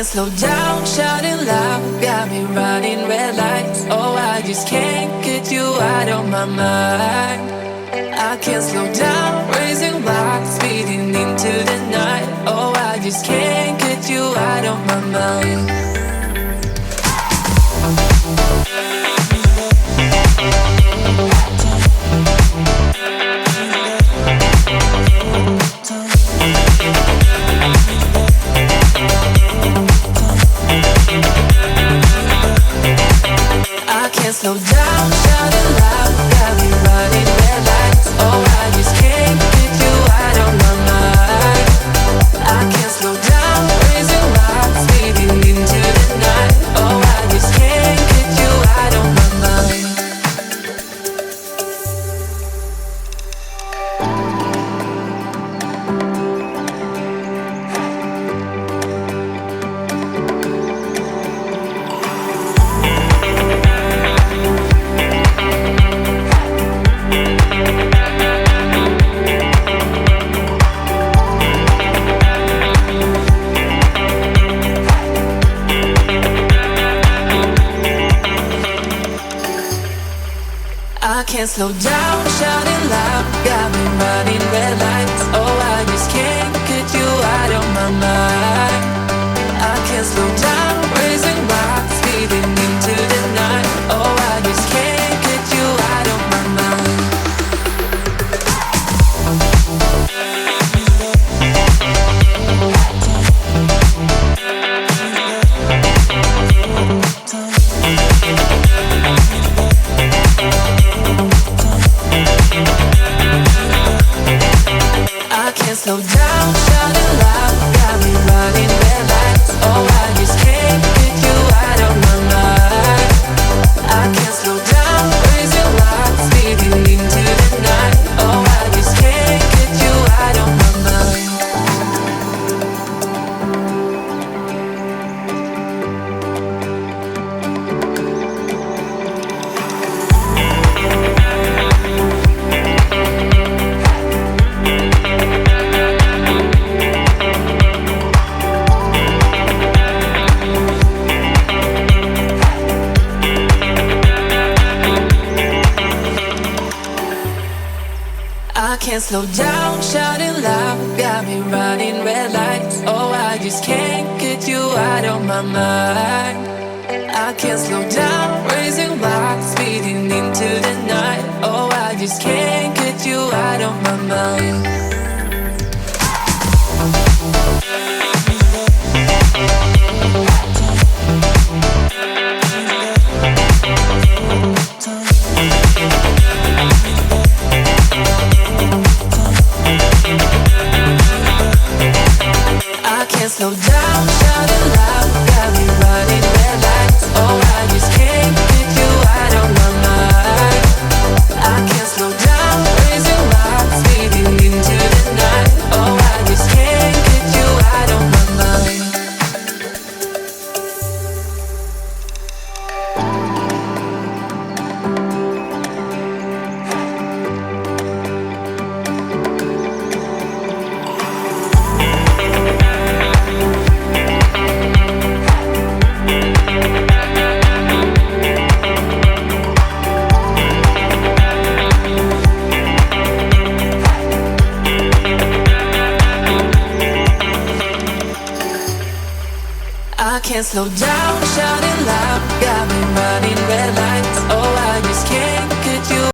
slow down, shouting loud, got me running red lights. Oh, I just can't get you out of my mind. I can't slow down, raising my speeding into the night. Oh, I just can't get you out of my mind. I can't slow down, shouting loud, got me running red lights. Oh, I just can't get you out of my mind. I can't slow down, raising my speeding into the night. Oh, I just can't get you out of my mind. I can't slow down, shouting loud, got me running red lights. Oh, I just can't get you out of my mind. I can't slow down, raising my speeding into the night. Oh, I just can't get you out of my mind. I can't slow down, shouting loud, got me running red lights. Oh, I just can't get you out of my mind. I can't slow down, raising lights, speeding into the night. Oh, I just can't get you out of my mind. I can't slow down, shouting loud, got me running red lights. Oh, I just can't get you out of my mind. I can't slow down, raising my speeding into the night. Oh, I just can't get you out of my mind. I can't slow down, shouting loud, got me running red lights. Oh, I just can't get you out of my mind. I can't slow down, raising my speeding into the night. Oh, I just can't get you out of my mind. I can't slow down, shouting loud, got me running red lights. Oh, I just can't